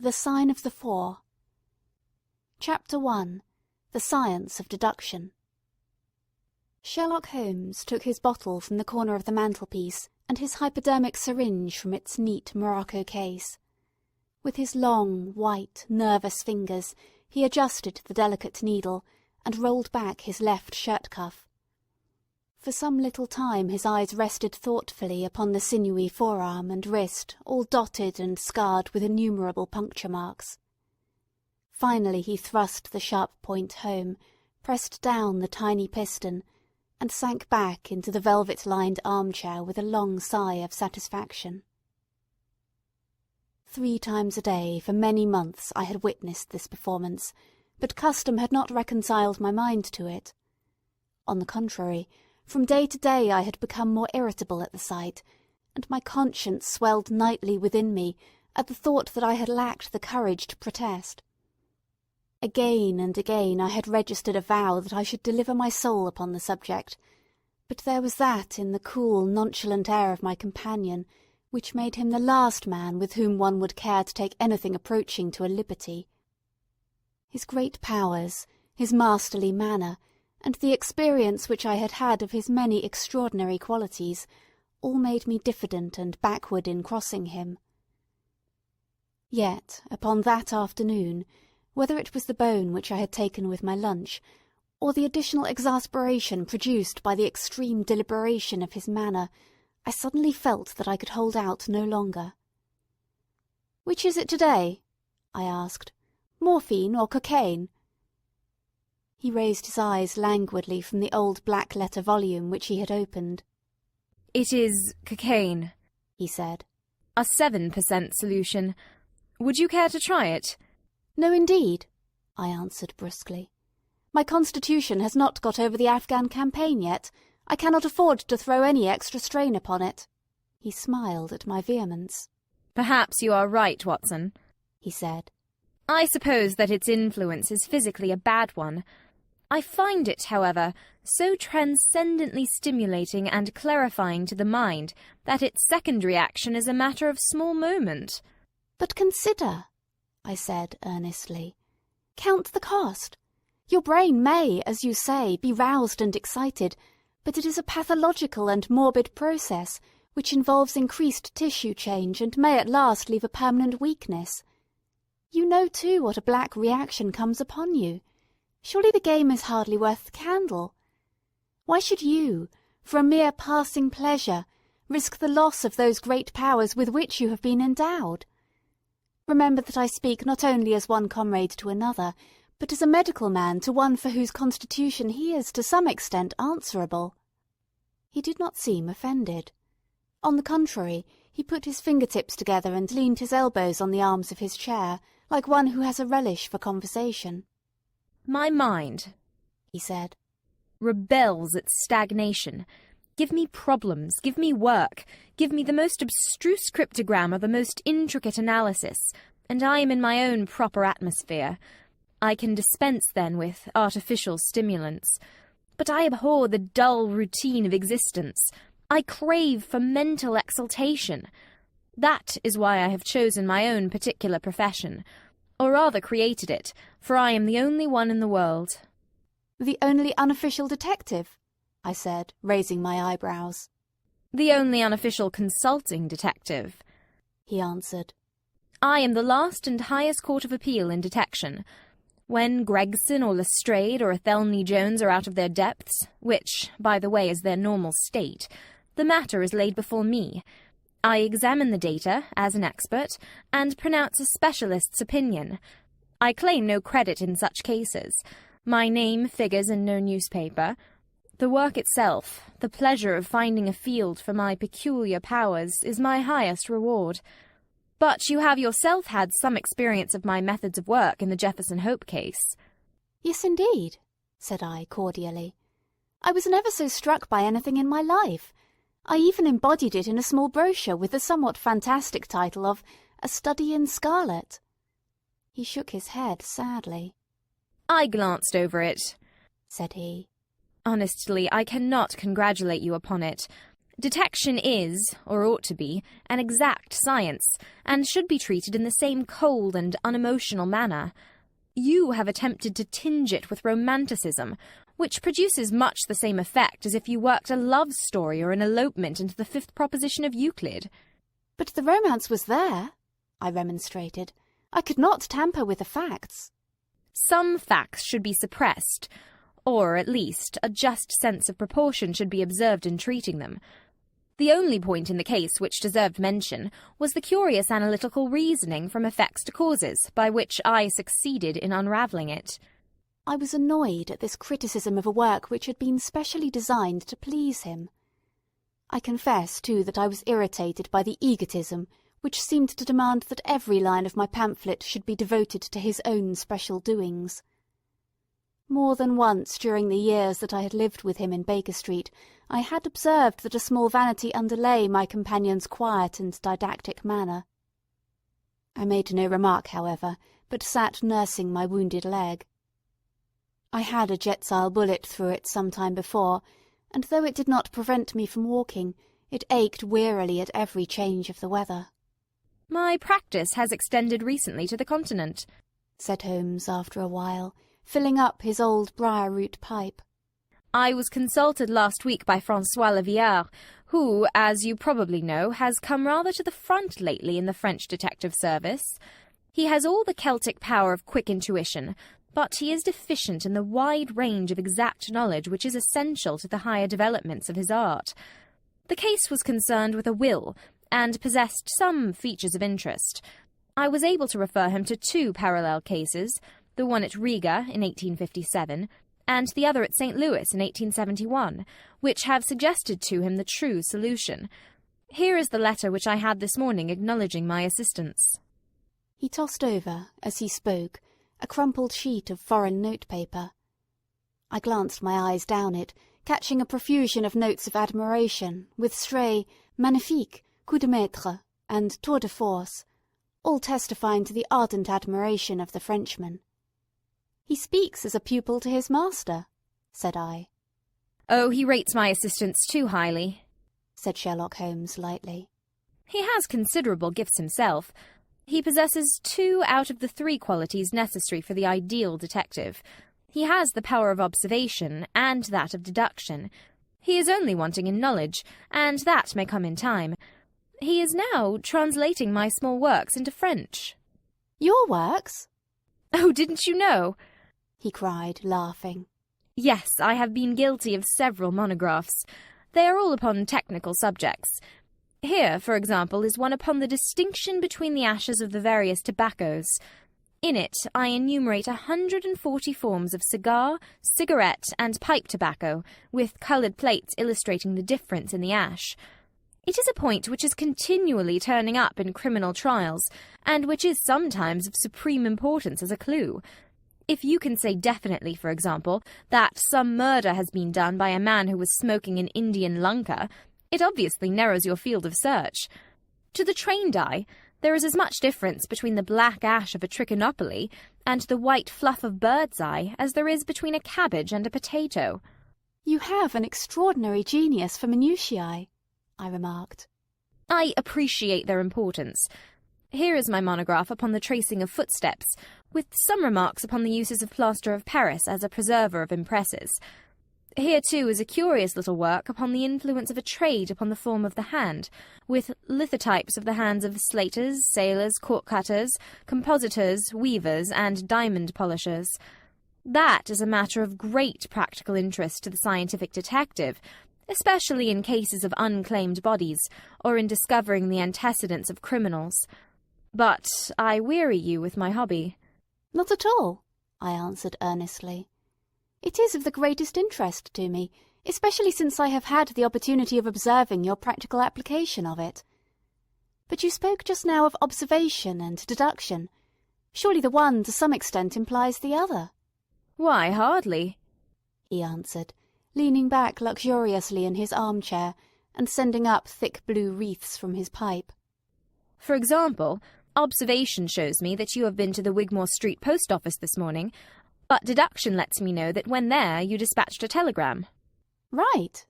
The Sign of the Four. Chapter 1. The Science of Deduction. Sherlock Holmes took his bottle from the corner of the mantelpiece and his hypodermic syringe from its neat morocco case. With his long, white, nervous fingers he adjusted the delicate needle and rolled back his left shirt cuff. For some little time his eyes rested thoughtfully upon the sinewy forearm and wrist, all dotted and scarred with innumerable puncture marks. Finally he thrust the sharp point home, pressed down the tiny piston, and sank back into the velvet-lined armchair with a long sigh of satisfaction. 3 times a day for many months I had witnessed this performance, but custom had not reconciled my mind to it. On the contrary, from day to day I had become more irritable at the sight, and my conscience swelled nightly within me at the thought that I had lacked the courage to protest. Again and again I had registered a vow that I should deliver my soul upon the subject, but there was that in the cool, nonchalant air of my companion which made him the last man with whom one would care to take anything approaching to a liberty. His great powers, his masterly manner, and the experience which I had had of his many extraordinary qualities, all made me diffident and backward in crossing him. Yet, upon that afternoon, whether it was the bone which I had taken with my lunch, or the additional exasperation produced by the extreme deliberation of his manner, I suddenly felt that I could hold out no longer. "Which is it today?" I asked. "Morphine or cocaine?" He raised his eyes languidly from the old black-letter volume which he had opened. "It is cocaine," he said. "A 7% solution. Would you care to try it?" "No, indeed," I answered brusquely. "My constitution has not got over the Afghan campaign yet. I cannot afford to throw any extra strain upon it." He smiled at my vehemence. "Perhaps you are right, Watson," he said. "I suppose that its influence is physically a bad one. I find it, however, so transcendently stimulating and clarifying to the mind that its secondary action is a matter of small moment." "But consider," I said earnestly. "Count the cost. Your brain may, as you say, be roused and excited, but it is a pathological and morbid process which involves increased tissue change and may at last leave a permanent weakness. You know, too, what a black reaction comes upon you. Surely the game is hardly worth the candle. Why should you, for a mere passing pleasure, risk the loss of those great powers with which you have been endowed? Remember that I speak not only as one comrade to another, but as a medical man to one for whose constitution he is to some extent answerable." He did not seem offended. On the contrary, he put his fingertips together and leaned his elbows on the arms of his chair, like one who has a relish for conversation. "My mind," he said, "rebels at stagnation. Give me problems, give me work, give me the most abstruse cryptogram or the most intricate analysis, and I am in my own proper atmosphere. I can dispense then with artificial stimulants. But I abhor the dull routine of existence. I crave for mental exaltation. That is why I have chosen my own particular profession, or rather created it, for I am the only one in the world." "The only unofficial detective?" I said, raising my eyebrows. "The only unofficial consulting detective," he answered. "I am the last and highest court of appeal in detection. When Gregson or Lestrade or Athelney Jones are out of their depths, which, by the way, is their normal state, the matter is laid before me. I examine the data, as an expert, and pronounce a specialist's opinion. I claim no credit in such cases. My name figures in no newspaper. The work itself, the pleasure of finding a field for my peculiar powers, is my highest reward. But you have yourself had some experience of my methods of work in the Jefferson Hope case." "Yes, indeed," said I cordially. "I was never so struck by anything in my life. I even embodied it in a small brochure with the somewhat fantastic title of A Study in Scarlet." He shook his head sadly. "I glanced over it," said he. "Honestly, I cannot congratulate you upon it. Detection is, or ought to be, an exact science, and should be treated in the same cold and unemotional manner. You have attempted to tinge it with romanticism, which produces much the same effect as if you worked a love story or an elopement into the fifth proposition of Euclid. But the romance was there, I remonstrated. I could not tamper with the facts. Some facts should be suppressed, or, at least, a just sense of proportion should be observed in treating them. The only point in the case which deserved mention was the curious analytical reasoning from effects to causes, by which I succeeded in unravelling it. I was annoyed at this criticism of a work which had been specially designed to please him. I confess, too, that I was irritated by the egotism which seemed to demand that every line of my pamphlet should be devoted to his own special doings. More than once during the years that I had lived with him in Baker Street, I had observed that a small vanity underlay my companion's quiet and didactic manner. I made no remark, however, but sat nursing my wounded leg. I had a Jetsile bullet through it some time before, and though it did not prevent me from walking, it ached wearily at every change of the weather. "My practice has extended recently to the continent," said Holmes after a while, filling up his old briar-root pipe. "I was consulted last week by François Leviard, who, as you probably know, has come rather to the front lately in the French detective service. He has all the Celtic power of quick intuition, but he is deficient in the wide range of exact knowledge which is essential to the higher developments of his art. The case was concerned with a will, and possessed some features of interest. I was able to refer him to two parallel cases, the one at Riga in 1857, and the other at St. Louis in 1871, which have suggested to him the true solution. Here is the letter which I had this morning acknowledging my assistance." He tossed over, as he spoke, a crumpled sheet of foreign notepaper. I glanced my eyes down it, catching a profusion of notes of admiration, with stray magnifique, coup de maître, and tour de force, all testifying to the ardent admiration of the Frenchman. "He speaks as a pupil to his master," said I. "Oh, he rates my assistance too highly," said Sherlock Holmes lightly. "He has considerable gifts himself. He possesses 2 out of the 3 qualities necessary for the ideal detective. He has the power of observation and that of deduction. He is only wanting in knowledge, and that may come in time. He is now translating my small works into French." "Your works?" "Oh, didn't you know?" he cried, laughing. "Yes, I have been guilty of several monographs. They are all upon technical subjects. Here, for example, is one upon the distinction between the ashes of the various tobaccos. In it I enumerate 140 forms of cigar, cigarette, and pipe tobacco, with coloured plates illustrating the difference in the ash. It is a point which is continually turning up in criminal trials, and which is sometimes of supreme importance as a clue. If you can say definitely, for example, that some murder has been done by a man who was smoking an Indian lunka, it obviously narrows your field of search. To the trained eye, there is as much difference between the black ash of a trichinopoly and the white fluff of bird's eye as there is between a cabbage and a potato." "You have an extraordinary genius for minutiae," I remarked. "I appreciate their importance. Here is my monograph upon the tracing of footsteps, with some remarks upon the uses of plaster of Paris as a preserver of impresses. Here, too, is a curious little work upon the influence of a trade upon the form of the hand, with lithotypes of the hands of slaters, sailors, cork-cutters, compositors, weavers, and diamond polishers. That is a matter of great practical interest to the scientific detective, especially in cases of unclaimed bodies, or in discovering the antecedents of criminals. But I weary you with my hobby." "Not at all," I answered earnestly. "It is of the greatest interest to me, especially since I have had the opportunity of observing your practical application of it. But you spoke just now of observation and deduction. Surely the one to some extent implies the other." "Why, hardly," he answered, leaning back luxuriously in his armchair and sending up thick blue wreaths from his pipe. "For example, observation shows me that you have been to the Wigmore Street post office this morning, but deduction lets me know that when there you dispatched a telegram." "Right,"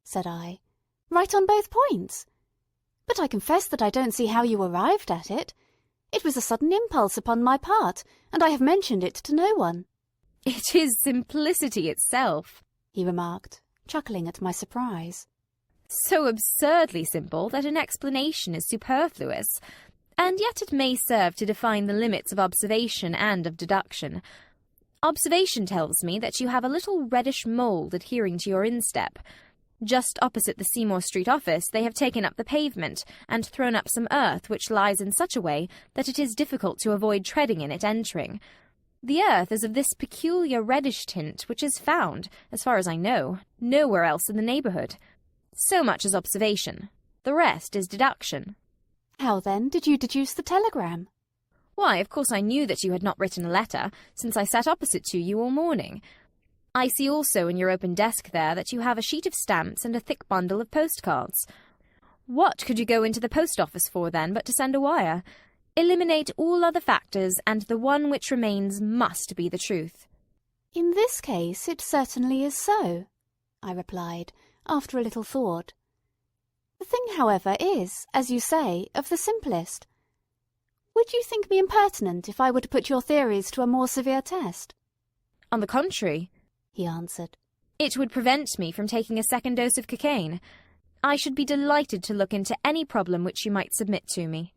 said I. Right on both points. But I confess that I don't see how you arrived at it. It was a sudden impulse upon my part, and I have mentioned it to no one." "It is simplicity itself," he remarked, chuckling at my surprise. "So absurdly simple that an explanation is superfluous, and yet it may serve to define the limits of observation and of deduction. Observation tells me that you have a little reddish mould adhering to your instep. Just opposite the Seymour Street office they have taken up the pavement and thrown up some earth which lies in such a way that it is difficult to avoid treading in it entering. The earth is of this peculiar reddish tint which is found, as far as I know, nowhere else in the neighbourhood. So much is observation. The rest is deduction." "How, then, did you deduce the telegram?" "Why, of course I knew that you had not written a letter, since I sat opposite to you all morning. I see also in your open desk there that you have a sheet of stamps and a thick bundle of postcards. What could you go into the post office for, then, but to send a wire? Eliminate all other factors, and the one which remains must be the truth." "In this case it certainly is so," I replied, after a little thought. "The thing, however, is, as you say, of the simplest. Would you think me impertinent if I were to put your theories to a more severe test?" "On the contrary," he answered, "it would prevent me from taking a second dose of cocaine. I should be delighted to look into any problem which you might submit to me."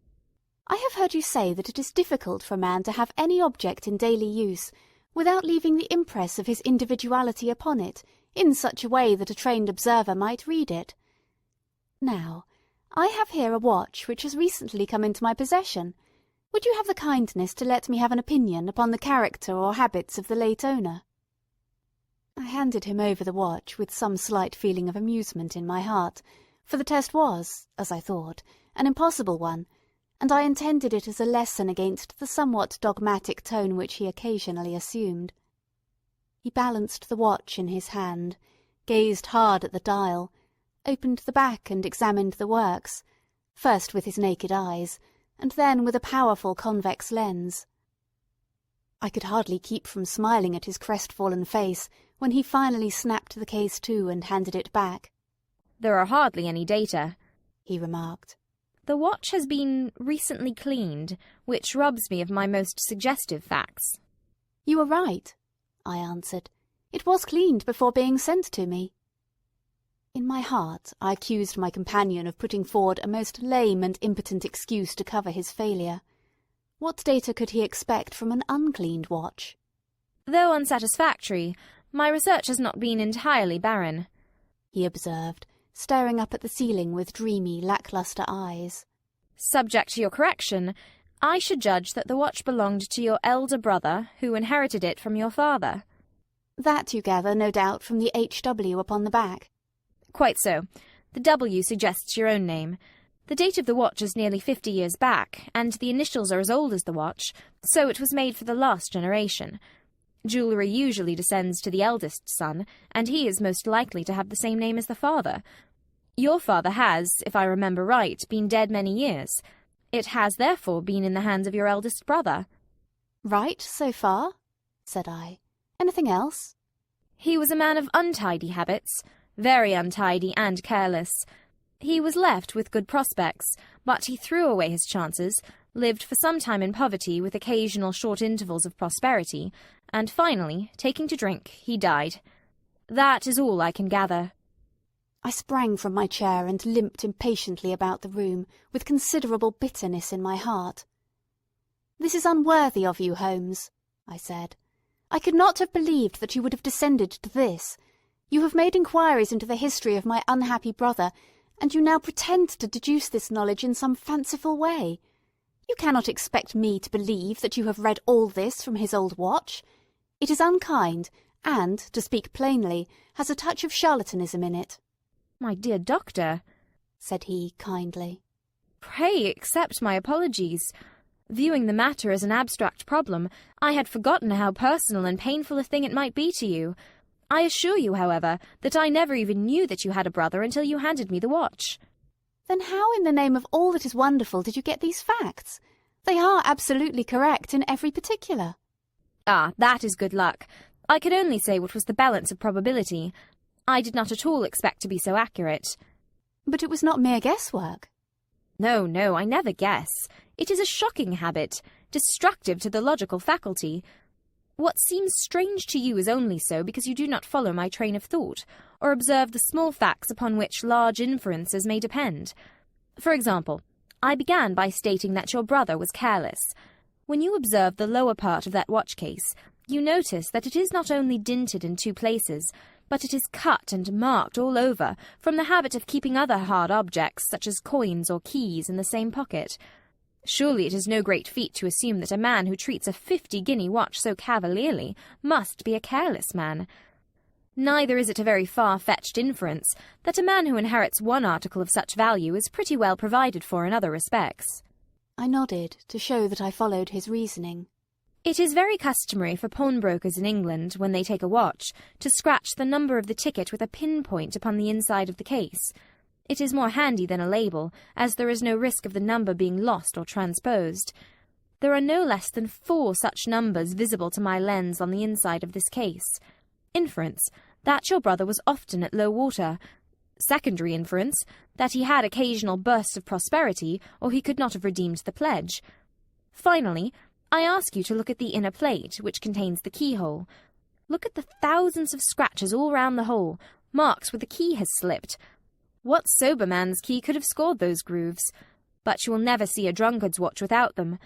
"I have heard you say that it is difficult for a man to have any object in daily use without leaving the impress of his individuality upon it in such a way that a trained observer might read it. Now, I have here a watch which has recently come into my possession. Would you have the kindness to let me have an opinion upon the character or habits of the late owner?" I handed him over the watch with some slight feeling of amusement in my heart, for the test was, as I thought, an impossible one, and I intended it as a lesson against the somewhat dogmatic tone which he occasionally assumed. He balanced the watch in his hand, gazed hard at the dial, opened the back and examined the works, first with his naked eyes, and then with a powerful convex lens. I could hardly keep from smiling at his crestfallen face when he finally snapped the case to and handed it back. "There are hardly any data," he remarked. "The watch has been recently cleaned, which robs me of my most suggestive facts." "You are right," I answered. "It was cleaned before being sent to me." In my heart I accused my companion of putting forward a most lame and impotent excuse to cover his failure. What data could he expect from an uncleaned watch? "Though unsatisfactory, my research has not been entirely barren," he observed, staring up at the ceiling with dreamy, lacklustre eyes. "Subject to your correction, I should judge that the watch belonged to your elder brother, who inherited it from your father." "That you gather, no doubt, from the H.W. upon the back." "Quite so. The W suggests your own name. The date of the watch is nearly 50 years back, and the initials are as old as the watch, so it was made for the last generation. Jewellery usually descends to the eldest son, and he is most likely to have the same name as the father. Your father has, if I remember right, been dead many years. It has therefore been in the hands of your eldest brother." "Right, so far," said I. "Anything else?" "He was a man of untidy habits, very untidy and careless. He was left with good prospects, but he threw away his chances, lived for some time in poverty with occasional short intervals of prosperity, and finally, taking to drink, he died. That is all I can gather." I sprang from my chair and limped impatiently about the room, with considerable bitterness in my heart. "This is unworthy of you, Holmes," I said. "I could not have believed that you would have descended to this. You have made inquiries into the history of my unhappy brother, and you now pretend to deduce this knowledge in some fanciful way. You cannot expect me to believe that you have read all this from his old watch. It is unkind, and, to speak plainly, has a touch of charlatanism in it." "My dear doctor," said he kindly, "pray accept my apologies. Viewing the matter as an abstract problem, I had forgotten how personal and painful a thing it might be to you. I assure you, however, that I never even knew that you had a brother until you handed me the watch." "Then how in the name of all that is wonderful did you get these facts? They are absolutely correct in every particular." "Ah, that is good luck. I could only say what was the balance of probability. I did not at all expect to be so accurate." But it was not mere guesswork. No, no, I never guess. It is a shocking habit, destructive to the logical faculty. What seems strange to you is only so because you do not follow my train of thought, or observe the small facts upon which large inferences may depend. For example, I began by stating that your brother was careless. When you observe the lower part of that watch case, you notice that it is not only dinted in 2 places, but it is cut and marked all over from the habit of keeping other hard objects, such as coins or keys, in the same pocket. Surely it is no great feat to assume that a man who treats a 50-guinea watch so cavalierly must be a careless man. Neither is it a very far-fetched inference that a man who inherits one article of such value is pretty well provided for in other respects. I nodded to show that I followed his reasoning. It is very customary for pawnbrokers in England, when they take a watch, to scratch the number of the ticket with a pin-point upon the inside of the case. It is more handy than a label, as there is no risk of the number being lost or transposed. There are no less than 4 such numbers visible to my lens on the inside of this case. Inference, that your brother was often at low water. Secondary inference, that he had occasional bursts of prosperity, or he could not have redeemed the pledge. Finally, I ask you to look at the inner plate, which contains the keyhole. Look at the thousands of scratches all round the hole, marks where the key has slipped. What sober man's key could have scored those grooves? But you will never see a drunkard's watch without them.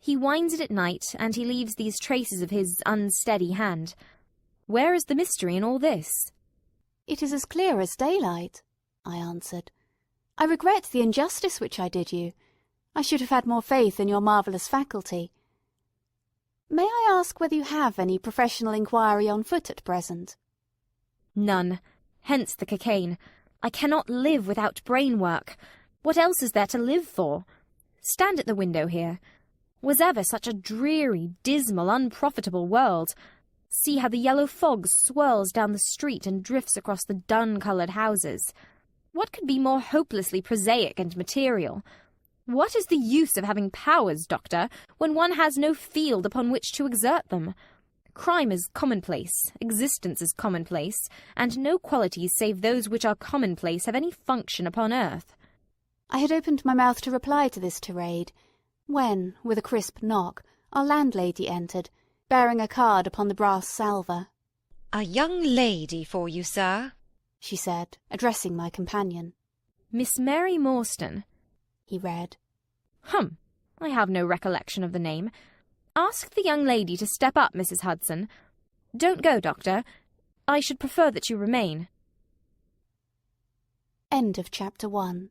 He winds it at night, and he leaves these traces of his unsteady hand. Where is the mystery in all this? It is as clear as daylight, I answered. I regret the injustice which I did you. I should have had more faith in your marvellous faculty. May I ask whether you have any professional inquiry on foot at present? None. Hence the cocaine. I cannot live without brain work. What else is there to live for? Stand at the window here. Was ever such a dreary, dismal, unprofitable world? See how the yellow fog swirls down the street and drifts across the dun-coloured houses. What could be more hopelessly prosaic and material? What is the use of having powers, Doctor, when one has no field upon which to exert them? Crime is commonplace, existence is commonplace, and no qualities save those which are commonplace have any function upon earth. I had opened my mouth to reply to this tirade, when, with a crisp knock, our landlady entered, bearing a card upon the brass salver. "A young lady for you, sir," she said, addressing my companion. Miss Mary Morstan, he read. I have no recollection of the name. Ask the young lady to step up, Mrs. Hudson. Don't go, Doctor. I should prefer that you remain. End of chapter 1.